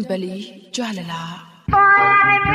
dambalii jaalalaa.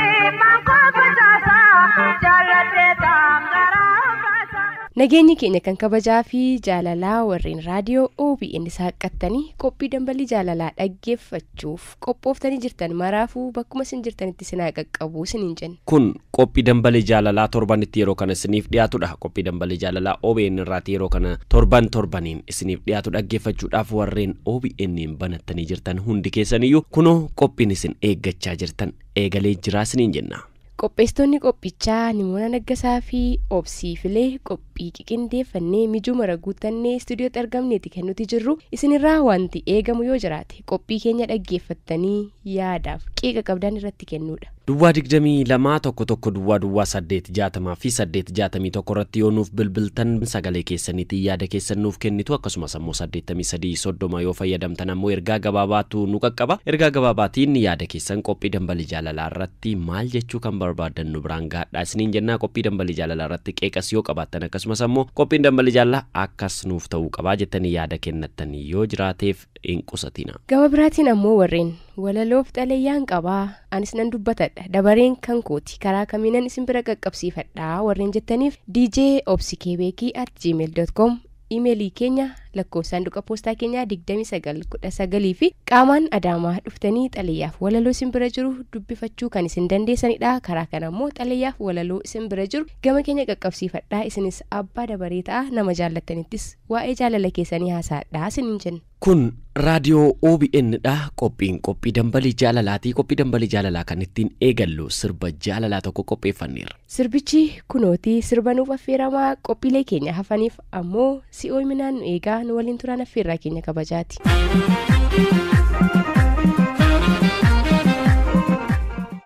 Nageenyi keenya kan kabajaa fi jaalalaa warreen raadiyoo OBN saaqattanii qophii dambalii jaalalaa dhaggeeffachuuf qophooftanii jirtan maraafuu bakkuma isin jirtanitti sinaa qaqqabuu isiniin jenna. Kun qophii dambalii jaalalaa torbanitti yeroo kana isiniif dhiyaatudha. Qophii dambalii jaalalaa OBN irraati yeroo kana torbaniin isiniif dhiyaatu dhaggeeffachuudhaaf warreen OBN banattanii jirtan hundi keessaniyyuu kunoo qophiin isin eeggachaa jirtan eegalee jira isiniin jenna. Qopheessitoonni qophichaa Nimoona Naggasaa fi Obsii Filee qophii qindeeffannee mijuu mara guutannee istuudiyootti argamneeti kan nuti jirru isinirraa wanti eegamu yoo jiraate qophii keenya dhaggeeffattanii yaadaaf qeeqa qabdan irratti kennuudha. Duwwaa 22 duwwaa 860 fi 861 irratti yoo nuuf bilbiltan sagalee keessaniitiin yaada keessan nuuf kennitu akkasumas ammoo 8330 yoo fayyadamtan ammoo ergaa gabaabaatu nu qaqqaba. Ergaa gabaabaatiin yaada keessan qophii dambalii jaalalaa irratti maal jechuu kan barbaadan nu biraan gaadhaa isiniin jennaa. Qophii dambalii jaalalaa irratti qeeqas yoo qabaattan akkasumas ammoo qophiin dambalii jaalalaa akkas nuuf ta'uu qabaa jettanii yaada kennatan yoo jiraateef hin qusatina. Gama biraatiin ammoo warreen walaloof xaleeyyaan qabaa anis nan dubbatadha dabareen kan kooti karaa kamiinan isin bira qaqqabsiifadhaa warreen jettaniif djobsikebeki@gmail.com emailii keenya lakkoofsaanduqa poostaa keenyaa 2919 fi qaamaan Adaamaa dhuftanii xaleeyyaaf walaloo isin bira jiru dubbifachuu kan isin dandeessanidha. Karaa kana ammoo xaleeyyaaf walaloo isin bira jiru gama keenya qaqqabsiifadhaa isinis abbaa dabaree ta'a nama jaallattanittis waa'ee jaalala keessanii haasaadhaa isiniin jenna. Kun raadiyoo OBN dha. Qophii dambalii jaalalaati. Qophii dambalii jaalalaa kan ittiin eegallu sirba jaalalaa tokko qopheeffanneerra. Sirbichi kunooti sirba nuuf affeeramaa qophiilee keenya hafaniif ammoo si'oominaan nu eegaa nu waliin turaan affeerraa keenya kabajaati.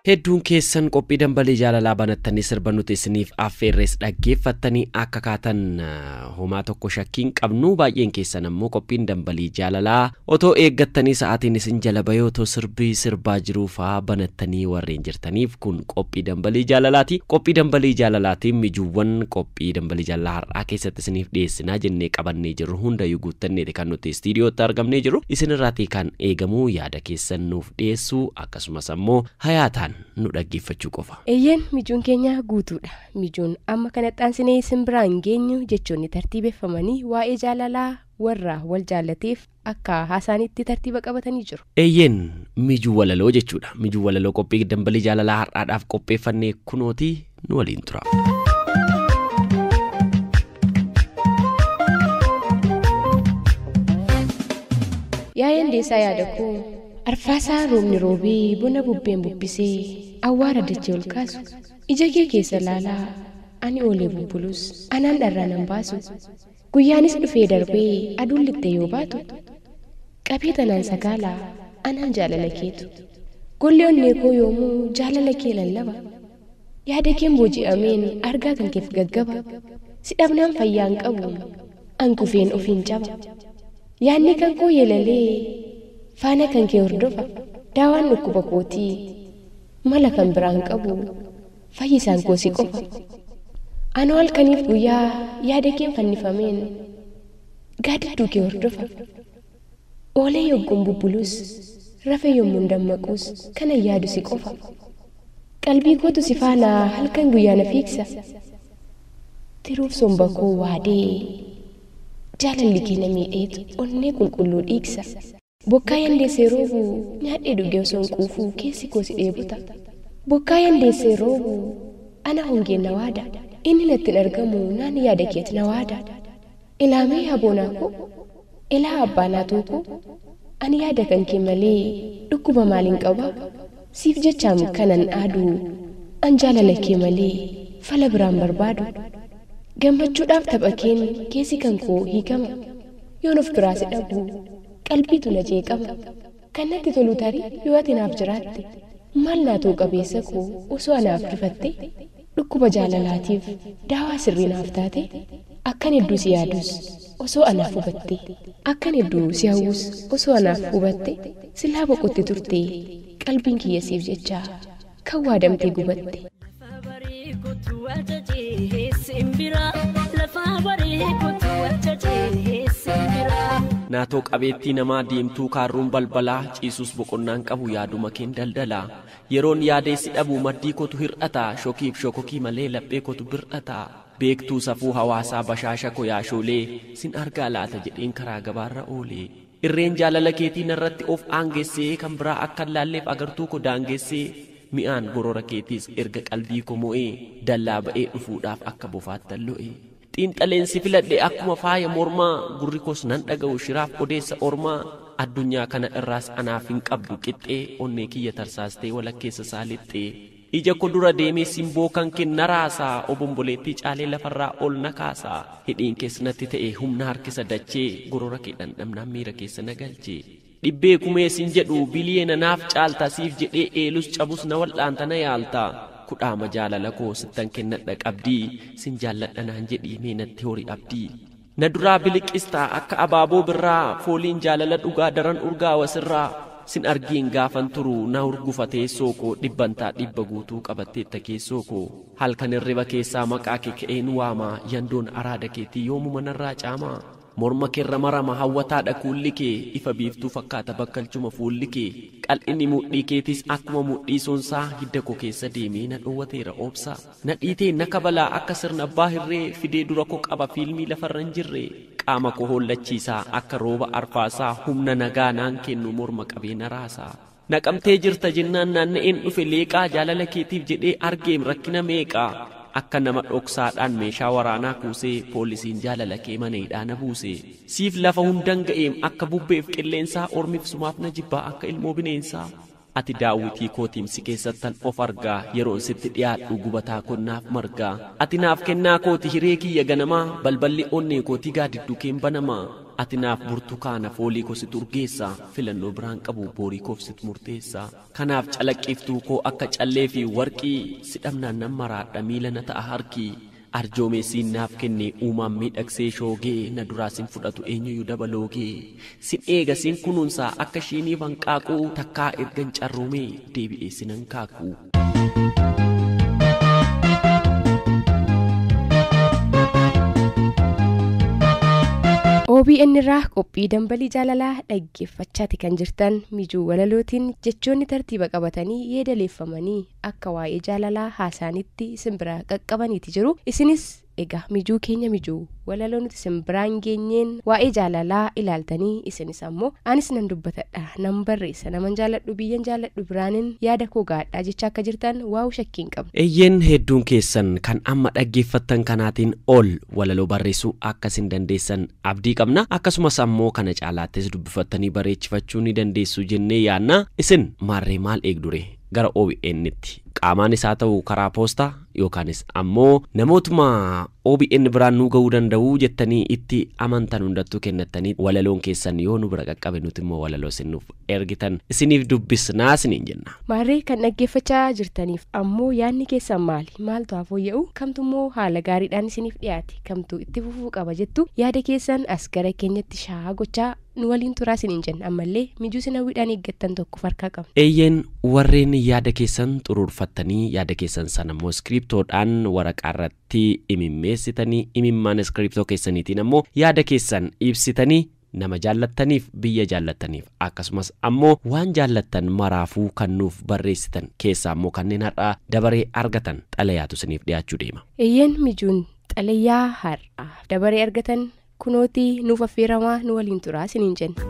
Hedduun keessan qophii dambalii jaalalaa banattanii sirba nuti isiniif affeerres dhaggeeffattanii akka kaatan homaa tokko shakkiin qabnu. Baay'een keessan ammoo qophiin dambalii jaalalaa otoo eeggattanii sa'aatiin isin jala bayee otoo sirbii sirbaa jiruufaa banattanii warreen jirtaniif kun qophii dambalii jaalalaati. Qophii dambalii jaalalaatiin mijuuwwan qophii dambalii jaalalaa har'aa keessatti isiniif dhiyeessinaa jennee qabannee jirru hundayyuu guuttanneeti kan nuti istiidiyootti argamnee jiru. Isinirraatii kan eegamu yaada keessan nuuf dhiyeessuu akkasumas ammoo hayaataan nu dhaggeeffachuu qofa. Eeyyeen mijuun keenya guutuudha. Mijuun amma kanatti isin biraan geenyu jechoonni tartiibeffamanii waa'ee jaalalaa warra wal jaallateef akka haasaanitti tartiiba qabatanii jiru. Eeyyeen mijuu walaloo jechuudha. Mijuu walaloo qophii dambalii jaalalaa har'aadhaaf qopheeffannee kunooti nu waliin tura. Yaa'een deessaa yaada koo arfaasaa roobni roobee bona bubbeen bubbisee awwaara dachee ol kaasu ija kee keessa laalaa ani oolee bubbulus anaan dharraa nan baasu guyyaanis dhufee darbee aduun lixxee yoo baatu qabee tanaan sagaalaa anaan jaalala keetu gollee onnee koo yoomuu jaalala kee lallaba yaada keen booji'ameen argaa kan keef gaggaba si dhabnaan fayyaan qabu an kufeen ofiin caba yaanni kan koo yeelalee faana kan kee hordofa daawaan dhukkuba kootii mala kan biraan qabu fayyisaan koo si qofa anoo halkaniif guyyaa yaada keen fannifameen gaaddidduu kee hordofa oolee yogguun bubbulus rafee yommuun dammaquus kanan yaadu si qofa qalbii kootu si faanaa halkan guyyaa na fiigsa tiruuf somba koo waadee jaalalli kee na miidheetu onnee qulqulluu dhiigsa bokkaa yandeessee roobu nyaadhee dhugee osoo hin quufuu keessi koo si dheebuta bokkaa yandeessee roobu ana hongeen na waada inni natti hin argamu naan yaada keeti na waada ilaamee haboonaa koo ilaa abbaanaa tookoo ani yaada kan kee malee dhukkuba maaliin qaba siif jechaam kanan aaduu an jaalala kee malee fala biraan barbaadu gammachuudhaaf tapha keen keessi kan koo hiikama yoon of biraa si dhabu qalbiitu na jeeqama kan natti tolu tarii yoo ati naaf jiraatte maal naatoo qabeessa koo osoo anaaf rifatte dhukkuba jaalalaatiif daawaa sirrii naaf taate akkan hedduu si yaadus osoo anaaf hubatte akkan hedduu si hawwus osoo anaaf hubatte silaa boqotte turte qalbiin kiyya siif jecha kan waadamtee gubatte. Simbira lafa bareekotu wachache simbira. naatoo qabeettii namaa diimtuu kaarruun balbalaa ciisus boqonnaan qabu yaaduma keen daldalaa yeroon yaadeessi dhabuu maddii kotu hir'ataa shokiif shokokii malee laphee kotu bir'ataa beektuu safuu hawaasaa bashaasha koyaashoolee sin argaa laata jedheen karaa gabaarra oolee irreen jaalala keetiin irratti of aangeessee kan biraa akka laalleef agartuu ko daangeessee mi'aan gorora keetiis erga qalbii ko mo'ee dallaa ba'ee dhufuudhaaf akka bofaattan lo'ee xiinxaleensi filadhe akkuma faaya mormaa gurri kos nan dhaga'u shiraaf odeessa ormaa addunyaa kana irraas anaaf hin qabdu qixxee onnee kiyya tarsaastee walakkeessa saalixxee ija ko dura deemee simboo kan kenna raasaa obomboleettii caalee lafarraa ol na kaasaa hidhiin keessatti ta'e humna harkisa dachee gorora kee dhandhamnaan miira keessa na galchee dhibbee kumeesin jedhu biliyeena naaf caalta siif jedhee eelus cabus na wal'aanta na yaalta kudhaama jaalala koo sittan kennadha qabdii sin jaalladha naan jedhii meenatti horii abdii na duraa biliqistaa akka abaaboo birraa fooliin jaalala dhugaa daran urgaawa sirraa sin argiin gaafan turu na urgufatee sookoo dhibbantaa dhibba guutuu qabatteetta keessoo koo halkan irriba keessaa maqaa kee ka'een waamaa yandoon araada keetii yoomuma narraa caamaa morma keerra marama hawwataadha kuulli kee ifa biiftuu fakkaata bakkalchuma fuulli kee qal'inni mudhii keetis akkuma mudhii soonsaa hidda koo keessa deemee na dhoowwateera obsa na dhiitee na kabalaa akka sirna abbaa hirree fidee dura koo qaba fiilmii lafarra hin jirre qaama koo hollachiisaa akka rooba arfaasaa humna nagaa naan kennu morma qabee na raasaa naqamtee jirta jennaan naanna'een dhufe leeqaa jaalala keetiif jedhee argeem rakkina meeqaa akka nama dhoksaadhaan meeshaa waraanaa kuusee poolisiin jaalala kee mana hidhaana buuse siif lafa hundan ga'eem akka bubbeef qilleensaa ormiif sumaaf na jibbaa akka ilmoo bineensaa ati daawwitii kootiimsi keessattan of argaa yeroon sitti dhiyaadhu gubataa konnaaf margaa ati naaf kennaa kooti hiree kiyya ganamaa balballi onnee kootii gaadidduu keen banamaa ati naaf burtukaana foolii koo sit urgeessaa filannoo biraan qabu boorii koof sit murteessaa kanaaf calaqqiftuu koo akka callee fi warqii sidhamnaan nan maraadha miila na ta'a harkii arjoomeessiin naaf kenne uumaan miidhagsee shoogee na duraa sin fudhatu eenyuyyuu dabaloogee sin eega sin kunuunsaa akka shiinii banqaaquu takkaa ergan carroomee deebi'ee sinan kaakuu. OBN irraa qophii dambalii jaalalaa dhaggeeffachaati kan jirtan mijuu walalootiin jechoonni tartiiba qabatanii yeedaleeffamanii akka waa'ee jaalalaa haasaanitti simbira qaqqabaniiti jiru isinis egaa mijuu keenya mijuu walaloo nuti simbiraan geenyeen waa'ee jaalalaa ilaaltanii isinis ammoo anis nan dubbatadha nan barreessa naman jaaladhu biyyan jaaladhu biraanin yaada koo gaadhaa jecha akka jirtan waa'u shakkiin qabna. Eeyyeen hedduun keessan kan amma dhaggeeffattan kanaatiin ol walaloo barreessuu akkasin dandeessan abdii qabna akkasumas ammoo kana caalaattis dubbifattanii bareechifachuu ni dandeessu jennee yaanna isin maarree maal eegdure gara OBN'tti qaamaan isaa ta'u karaa poostaa yookaanis ammoo namootuma OBN biraan nu ga'uu danda'u jettanii itti amantan hundattuu kennattanii walaloon keessan yoo nu bira qaqqabe nuti immoo walaloo isinuuf ergitan isiniif dubbisnaa isiniin jenna. Maarree kan dhaggeeffachaa jirtaniif ammoo yaadni keessan maali? Maaltu haa fooyya'u? Kamtu immoo haala gaariidhaan isiniif dhiyaate? Kamtu itti fufuu qaba jettu yaada keessan as gara keenyatti shaa gochaa nu waliin turaa isiniin jenna ammallee mijuu sinawwiidhaan eeggattan tokko farkaa qabna. Eeyyeen warreen yaada keessan xuruurfattanii yaada keessan sana immoo iskiriptoodhaan waraqaarratti imimmeessitanii imimmaan iskiriptoo keessaniitiin ammoo yaada keessan ibsitanii nama jaallattaniif biyya jaallattaniif akkasumas ammoo waan jaallattan maraafuu kan nuuf barreessitan keessaa ammoo kanneen har'aa dabaree argatan xalayaatu isiniif dhiyaachuu deema. Eeyyeen mijuun xalayaa har'aa dabaree argatan kunootii nuuf affeeramaa nu waliin turaa isiniin jenna.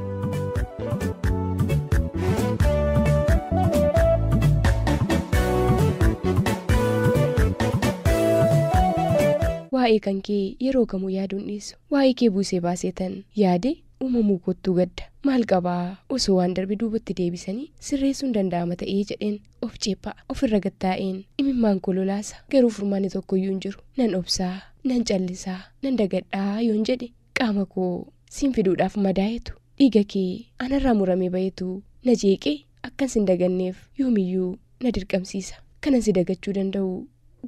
Waa'ee kan kee yeroo kamuu yaaduun dhiisu waa'ee kee buusee baaseetan yaade uumamuu kottuu gadda maal qabaa osoo waan darbe duubatti deebisanii sirreessuun danda'ama ta'ee jedheen of ceephaa ofirra gattaa'een imimmaan kololaasa garuu furmaanni tokkoyyuu hin jiru nan obsaa nan callisaa nan dagadhaa yoon jedhe qaama koo siin fiduudhaaf madaa'etu dhiiga kee anarraa muramee bayetu na jeeqee akkan sin daganneef yoomiyyuu na dirqamsiisa kanan si dagachuu danda'u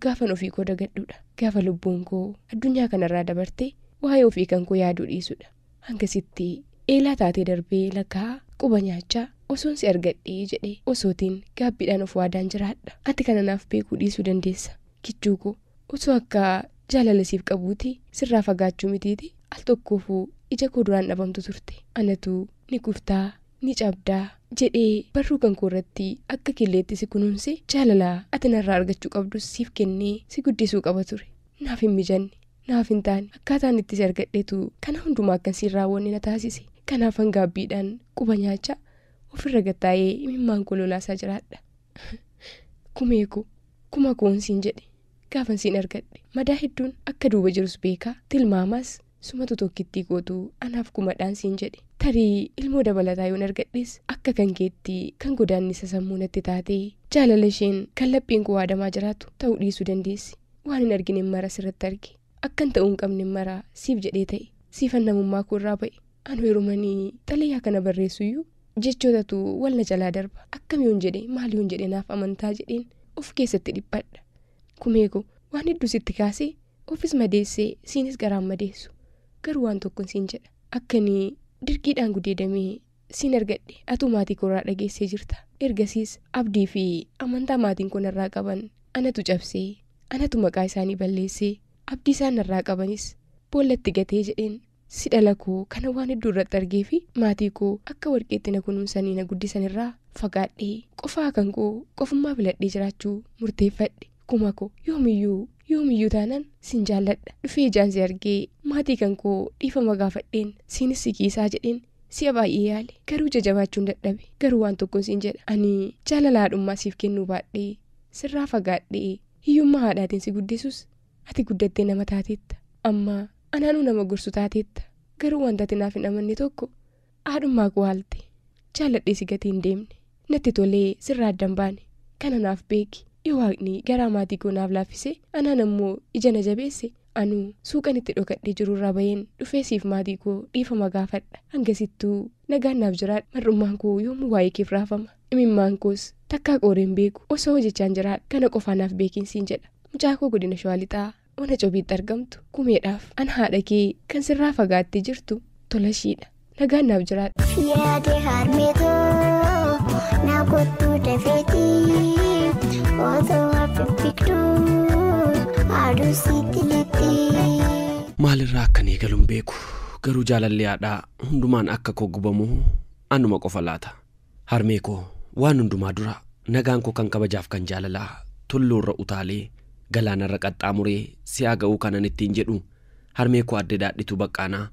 gaafan ofii koo dagadhuudha gaafa lubbuun koo addunyaa kanarraa dabartee waa'ee ofii kan koo yaaduu dhiisuudha hangasitti eelaa taatee darbee lakaa quba nyaachaa osoon si argadhee jedhee osootiin gaabbiidhaan of waadaan jiraadha ati kananaaf beekuu dhiisuu dandeessa kichuu koo osoo akka jaalala siif qabuuti sirraa fagaachuu mitiiti al tokkoofuu ija koo duraan dhabamtu turte. Anatu ni kuftaa ni cabdaa jedhee barruu kan koo irratti akka killeetti si kunuunse jaalalaa ati narraa argachuu qabdus siif kennee si guddisuu qaba ture. Naaf hin mijanne naaf hin taane akkaataan itti si argadheetu kana hundumaa akkan siin raawwanne na taasise. Kanaaf hangaabbiidhaan quba nyaachaa ofirra gattaa'ee imimmaan koo lolaasaa jiraadha. Kumeeko kuma koon siin jedhe gaafan siin argadhe madaa hedduun akka duuba jirus beekaa tilmaamaas sumatu tokkittii gootu anaaf kumadhaan siin jedhe. Tarii ilmoo dabalataa yoon argadhes akka kan keetti kan godaannisa sammuu natti taatee jaalala isheen kan laphiin koo waadamaa jiraatu ta'uu dhiisuu dandeessi. Waan hin argine mara sirratti arge akkan ta'uu hin qabne mara siif jedhee ta'e siifan namummaa koo irraa ba'e. Anu yerumanii xalayaa kana barreessuyyuu jechootatu wal na jalaa darba akkam yoon jedhe maal yoon jedhe naaf amantaa jedheen of keessatti dhiphadha. Kumeeko waan hedduu sitti kaasee ofis madeessee siinis garaan madeessu garuu waan tokkon siin jedha akkanii dirqiidhaan gudeedamee siin argadhe atuu maatii koorraa dhageessee jirta. Ergasiis abdii fi amantaa maatiin kun irraa qaban anatu cabsee anatu maqaa isaanii balleessee abdii isaan irraa qabanis boollatti gatee jedheen si dhala koo kana waan hedduu irratti argee fi maatii koo akka warqeetti na kunuunsanii na guddisan irraa fagaadhee qofaa kan koo qofummaa filadhee jiraachuu murteeffadhe. Kuma koo yoomiyyuu taanaan sin jaalladha. Dhufee ijaan si argee maatii kan koo dhiifama gaafadheen siinis si kiisaa jedheen si'a baay'ee yaale garuu jajabaachuun dadhabe. Garuu waan tokkoon siin jedha ani jaalala haadhummaa siif kennuu baadhee sirraa fagaadhee hiyyummaa haadhaatiin si guddisus ati guddattee nama taateetta. Amma anaanuu nama gorsu taateetta. Garuu wanta ati naaf hin amanne tokko haadhummaa koo haalte jaalladhee si gatee hin deemne natti tolee sirraa addan baane kana naaf beeki. Yoo waaqni garaa maatii koo naaf laaffise anaan ammoo ija na jabeesse anuu suuqan itti dhokadhee jirurraa baheen dhufee siif maatii koo dhiifama gaafadha. Hangasittuu nagaan naaf jiraadha. Mar'ummaan koo yoomuu waa'ee keef raafama. Imimmaan koos takkaa qooreen beeku osoo hojjechaan jiraadha. Kana qofaa naaf beekiin siin jedha. Mucaa koo godina Shawaa Lixaa ona cobiitti argamtu kumeedhaaf an haadha kee kan sirraa fagaattee jirtu tolashiidha. Nagaan naaf jiraadha. Yaade harmeetoo na kottuu dafeetii. Maalirraa akkan eegaluun beeku garuu jaalalli haadhaa hundumaan akka koo gubamu anuma qofa laata. Harmee koo waan hundumaa dura nagaan koo kan kabajaaf kan jaalalaa tulluurra utaalee galaanarra qaxxaamuree si'aa ga'uu kanan ittiin jedhu harmee koo adde daadhituu baqqaanaa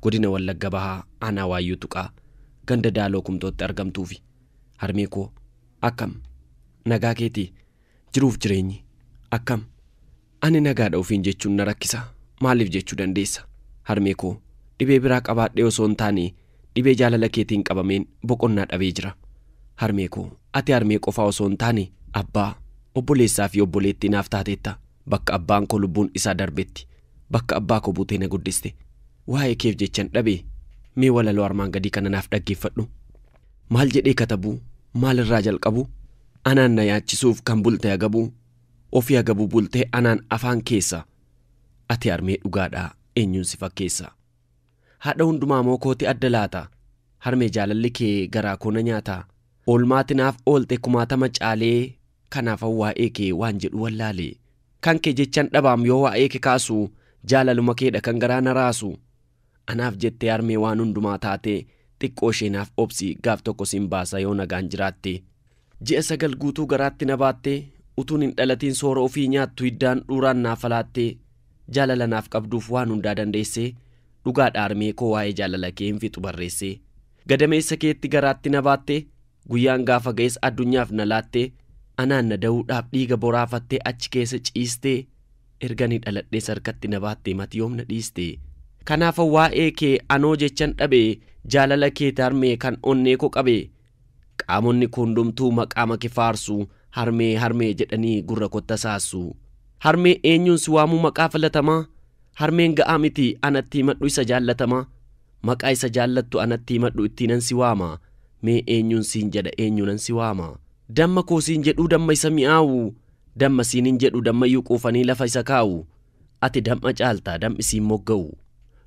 godina Wallagga Bahaa aanaa Waayyuu Tuqaa ganda Daaloo Kumtootti argamtuufi. Harmee koo akkam nagaa keetii jiruuf jireenyi akkam ani nagaadha ofiin jechuun na rakkisa maaliif jechuu dandeessa. Harmee koo dhibee biraa qabaadhee osoo hin taane dhibee jaalala keetiin qabameen boqonnaa dhabee jira. Harmee koo ati harmee qofaa osoo hin taane abbaa obboleessaa fi obboleettii naaf taateetta. Bakka abbaan koo lubbuun isaa darbetti bakka abbaa koo buutee na guddiste. Waa'ee keef jechan dhabee mee walaloo armaan gadii kana naaf dhaggeeffadhu. Maal jedhee katabuu maalirraa jalqabu anaan na yaachisuuf kan bulte agabuu ofii agabuu bultee anaan afaan keessa ati harmee dhugaadhaa eenyuun si fakkeessa. Haadha hundumaa moo kooti adda laata harmee jaalalli kee garaa koo na nyaata oolmaati naaf oolte kumaatama caalee kanaaf waa'ee kee waan jedhu wallaalee kan kee jechan dhabaam yoo waa'ee kee kaasu jaalaluma keedha kan garaa na raasu anaaf jettee harmee waan hundumaa taate xiqqoo ishee naaf obsi gaaf tokko siin baasa yoo nagaan jiraatte. Ji'a 9 guutuu garaatti na baattee utuun hin dhalatiin soora ofii nyaattu hiddaan dhuuraan naaf falaattee jaalala naaf qabduuf waan hundaa dandeessee dhugaadha harmee koo waa'ee jaalala kee hin fixu barreessee gadameessa keetti garaatti na baattee guyyaan gaafa ga'es addunyaaf na laattee anaan na da'uudhaaf dhiiga boraafattee achi keessa ciistee erganii dhaladhee sarkatti na baattee mati yoom na dhiistee. Kanaaf waa'ee kee anoo jechan dhabee jaalala keeti harmee kan onnee koo qabee qaamonni kundumtuu maqaama kee faarsu harmee jedhanii gurra kotta saasu. Harmee eenyuun si waamuu maqaa filatamaa harmeen ga'aa miti anatti himadhu isa jaallatamaa maqaa isa jaallattu anatti himadhu ittiinan si waama mee eenyuun siin jedha eenyuunan si waama. Damma koo siin jedhuu damma isa mi'aawu damma siinin jedhu dammayyuu quufanii lafa isa kaa'u ati damma caaltaa dammi siin mogga'u.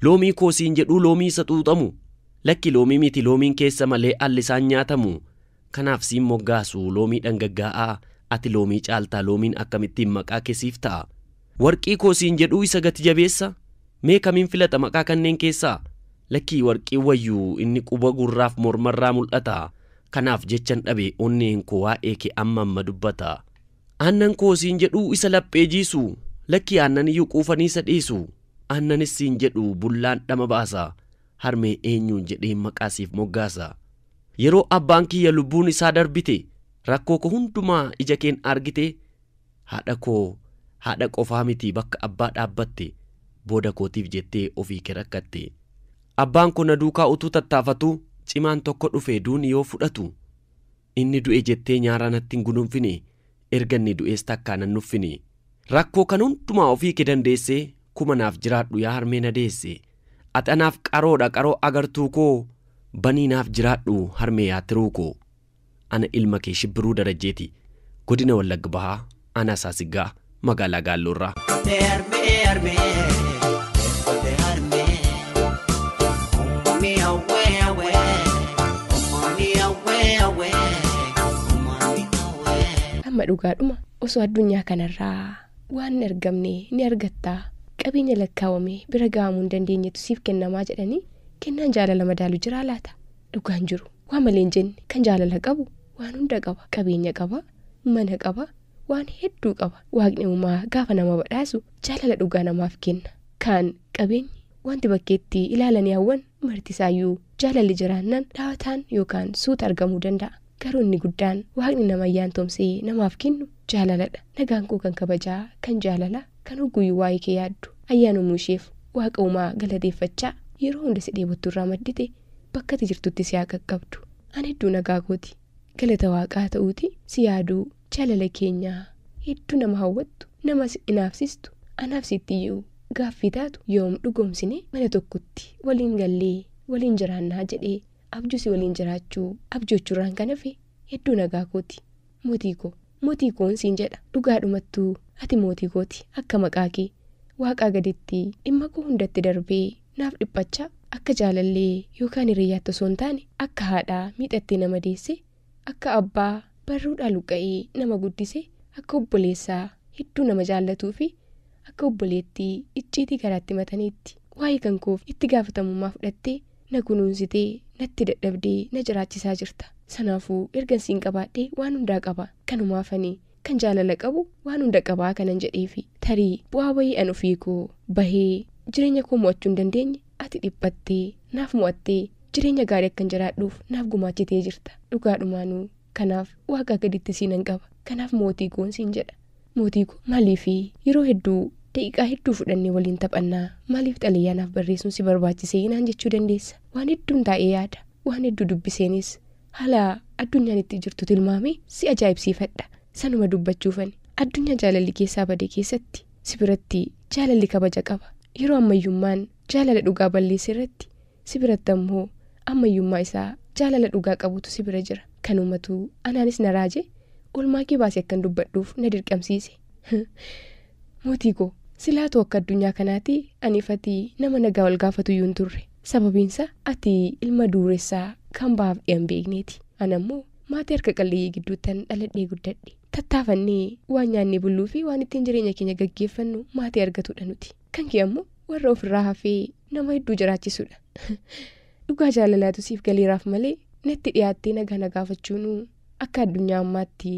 Loomii koo siin jedhuu loomii isa xuuxamu lakki loomii miti loomiin keessa malee alli isaan nyaatamu. Kanaaf siin moggaasu loomii dhangaggaa'aa ati loomii caaltaa loomiin akkamittiin maqaa keessiif ta'a. Warqii koo siin jedhuu isa gati jabeessa mee kamiin filata maqaa kanneen keessaa lakkii warqii wayyuu inni quba gurraaf mormarraa mul'ata. Kanaaf jechan dhabe onneen koo waa'ee kee amma dubbata. Aannan koo siin jedhu isa laphee jiisu. Lakkii aannan iyyuu quufanii isa dhiisu. Aannanis siin jedhu bullaan dhama baasa. Harmee eenyuun jedhee maqaasiif moggaasa. Yeroo abbaan kiyya lubbuun isaa darbite rakkoo koo hundumaa ija keen argite. Haadha qofaa miti bakka abbaa dhaabbatte. Booda kootiif jettee ofii kee rakkatte. Abbaan koo na duukaa utuu tattaafatu cimaan tokko dhufe duuni yoo fudhatu. Inni du'e jettee nyaara natti hin gununfine. Erga inni du'ees takkaa nan nuffine. Rakkoo kan hundumaa ofii kee dandeesse kuma naaf jiraadhu yaa harmee na deesse. Ati anaaf qaroodha qaroo agartuu koo. Banii naaf jiraadhu harmee yaatiruu koo. Ana ilma kee Shibbiruu Darajjeeti. Godina Wallagga Bahaa Aanaa Saasiggaa magaalaa Gaalloorraa. Amma dhugaadhuma osoo addunyaa kanarraa waan argamne ni argattaa. Qabeenya lakkaawame bira gahamuu hin dandeenyetu siif kennamaa jedhanii kennaan jaalala madaalu jira laata? Dhugaan jiru waan malee hin jenne kan jaalala qabu waan hunda qaba. Qabeenya qaba, mana qaba, waan hedduu qaba. Waaqni uumaa gaafa nama badhaasu jaalala dhugaa namaaf kenna. Kaan qabeenyi wanti bakkeetti ilaalanii hawwan martisaayyuu jaalalli jiraannan dhaawataan yookaan suuta argamuu danda'a. Garuu inni guddaan waaqni nama ayyaantomsee namaaf kennu jaalaladha. Nagaan koo kan kabajaa, kan jaalala, kan hogguyyuu waa'ee kee yaaddu. Ayyaanumuu isheef waaqa uumaa galateeffachaa yeroo hunda si dheebottu irraa maddite bakka ati jirtutti si haa qaqqabdu. Ani hedduu nagaa kooti. Galata waaqaa ta'uuti si yaaduu jaalala keenyaa hedduu nama hawwattu, nama inaafsistu. Anaaf sittiyyuu gaaffii taatu yoom dhugoomsine mana tokkotti waliin gallee waliin jiraannaa jedhee abjuusi waliin jiraachuu abjoochuurraan kan hafe hedduu nagaa kooti. Mootii koon siin jedha. Dhugaadhumattuu ati mootii kooti akka maqaa kee waaqaa gaditti dhimma koo hundatti darbee naaf dhiphachaa akka jaalallee yookaan hiriyyaatti osoo hin taane akka haadhaa miidhattee nama deesse, akka abbaa barruudhaa luqqa'ee nama guddise, akka obboleessaa hedduu nama jaallatuu fi akka obboleettii icciitii garaatti mataniitti waa'ee kan koof itti gaafatamummaa fudhattee na kunuunsitee natti dadhabdee na jiraachisaa jirta. Sanaafuu ergansiin qabaadhee waan hundaa qaba. Kanumaafanii kan jaalala qabu waan hunda qabaa kanan jedheefi tarii bu'aa wayii an ofii koo bahee jireenya koo mo'achuu hin dandeenye ati dhiphattee naaf mo'attee jireenya gaarii akkan jiraadhuuf naaf gumaachitee jirta. Dhugaadhumaanuu kanaaf waaqa gaditti siinan qaba. Kanaaf mootii koon siin jedha. Mootii koo maaliifi yeroo hedduu daqiiqaa hedduu fudhannee waliin taphannaa maaliif xalayyaanaaf barreessuun si barbaachisee naan jechuu dandeessa. Waan hedduun taa'ee yaada. Waan hedduu dubbiseenis haala addunyaan itti jirtu tilmaamee si ajaa'ibsiifadha. Sanuma dubbachuufani addunyaa jaalalli keessaa bade keessatti si biratti jaalalli kabaja qaba. Yeroo ammayyummaan jaalala dhugaa balleesse irratti si biratti ammoo ammayyummaa isaa jaalala dhugaa qabutu si bira jira. Kanumatu anaanis na raaje olmaa kee baasee akkan dubbadhuuf na dirqamsiise. Mootii koo silaatoo akka addunyaa kanaatti aniifatii nama nagaa wal gaafatu iyyuu hin turre. Sababiinsa ati ilma dureessaa kan baaf dhi'an beekneeti. Anammoo maatii harka qalleeyyii gidduuttan dhaladhee guddadhe. Tattaafannee waan nyaannee bulluu fi waan ittiin jireenya keenya gaggeeffannu maatii argatudha nuti. Kan kee ammoo warra ofirraa hafee nama hedduu jiraachisudha. Dhugaa jaalalaatu siif galeeraaf malee natti dhiyaattee nagaa na gaafachuun akka addunyaa ammaatti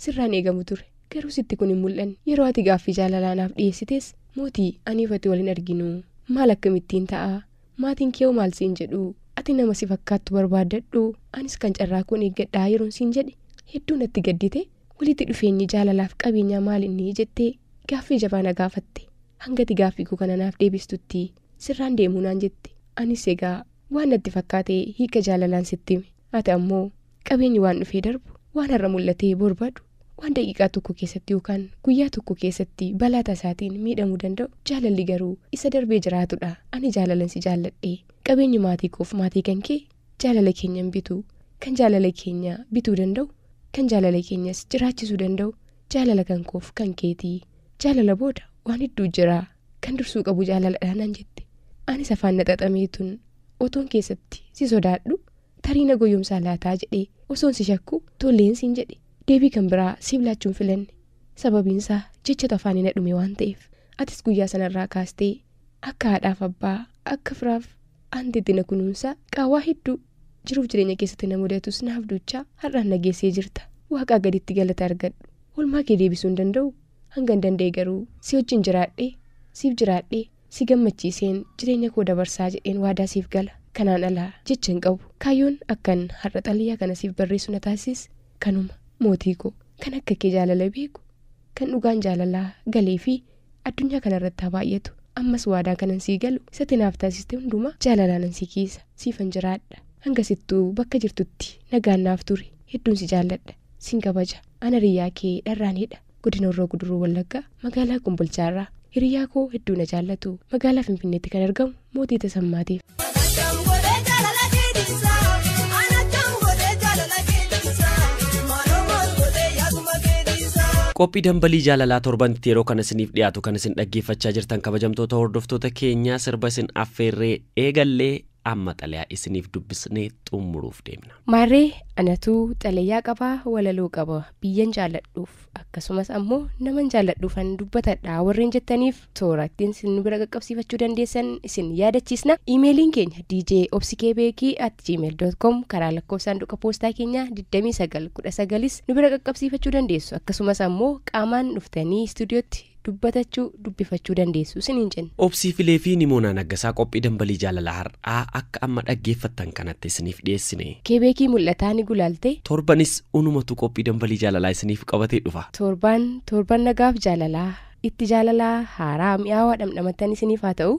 sirraan eegamu ture. Garuu sitti kun hin mul'anne. Yeroo ati gaaffii jaalalaanaaf dhiyeessites mootii aniifatti waliin arginu maal akkamittiin ta'a? Maatiin kee maal siin jedhu ati nama si fakkaattu barbaadadhu anis kan carraa kun eeggadhaa yeroon siin jedhe hedduu natti gaddite. Walitti dhufeenyi jaalalaaf qabeenyaa maal inni jettee gaaffii jabaa na gaafatte. Hangati gaaffii koo kana naaf deebistutti sirraan deemuu naan jette. Anis egaa waan natti fakkaatee hiika jaalalaan sitti hime. Ati ammoo qabeenyi waan dhufee darbu waan har'a mul'atee barbaadu waan daqiiqaa tokko keessatti yookaan guyyaa tokko keessatti balaa tasaatiin miidhamuu danda'u. Jaalalli garuu isa darbee jiraatudha. Ani jaalalan si jaalladhee qabeenyi maatii koof maatii kan kee jaalala keenya bitu kan jaalala keenya bituu danda'u. Kan jaalala keenyas jiraachisuu danda'u jaalala kan koof kan keetii. Jaalala booda waan hedduu jira kan dursuu qabu jaalaladhaan naan jette. Anis afaan na xaxameetun otoon keessatti si sodaadhu tarii na goyyomsaa laataa jedhee osoon si shakku tolleen siin jedhe. Deebii kan biraa siif laachuun filanne. Sababiinsaa jechatu afaanii na dhume waan ta'eef atis guyyaa sanarraa kaastee akka haadhaaf abbaa akka firaaf Antiitina kunuunsa qaawwaa hedduu jiruuf jireenya keessatti na mudatus naaf duuchaa har'aan nageessee jirta. Waaqaa gaditti galata argadhu. Olmaa kee deebisuu hin danda'u. Hanga hin danda'e garuu si wajjin jiraadhee siif jiraadhee si gammachiiseen jireenya koo dabarsaa jedheen waadaa siif gala. Kanaan alaa jecha hin qabu. Kaayyoon akkan har'a xaliyaa kana siif barreessu na taasisis kanuma mootii koo kan akka kee jaalala beeku kan dhugaan jaalalaa galee fi addunyaa kanarratti haa baay'atu. Ammas waadaa kanan sii galu isatti naaf taasiste hundumaa jaalalaanan sii keessa siifan jiraadha. Hangasittuu bakka jirtutti nagaan naaf ture hedduun si jaalladha sin kabaja. Ana hiriyaa kee dharraanidha. Godina Horroo Guduruu Wallaggaa magaalaa Kumbolchaarraa hiriyaa koo hedduu na jaallatu magaalaa Finfinneetti kan argamu mootii Tasammaatiif. Qophii dambalii jaalalaa torbantti yeroo kana isiniif dhiyaatu kan isin dhaggeeffachaa jirtan kabajamtoota hordoftoota keenyaa sirba isin affeerree eegallee amma xalayaa isiniif dubbisnee xumuruuf deemna. Maarree anatuu xalayaa qabaa walaloo qaba biyyan jaalladhuuf akkasumas ammoo naman jaalladhuufan dubbatadha warreen jettaniif toora ittiin isin bira qaqqabsiifachuu dandeessan isin yaadachiisna. Iimeeliin keenya djobsikebeki@gmail.com karaa lakkoofsaanduqa poostaa keenya 2919 nu bira qaqqabsiifachuu dandeessu. Akkasumas ammoo qaamaan dhuftanii istuudiyootti dubbatachuu dubbifachuu dandeessu isiniin jenna. Obsii Filee fi Nimoonaa Naggasaa qophii dambalii jaalalaa har'aa akka amma dhaggeeffattan kanatti isiniif dhiyeessine. Kebeekii mul'ataa ni gulaalte. Torbanis unumatu qophii dambalii jaalalaa isiniif qabatee dhufa. Torban nagaaf jaalalaa itti jaalalaa haaraa mi'aawaa dhamdhamattan isiniif haa ta'u.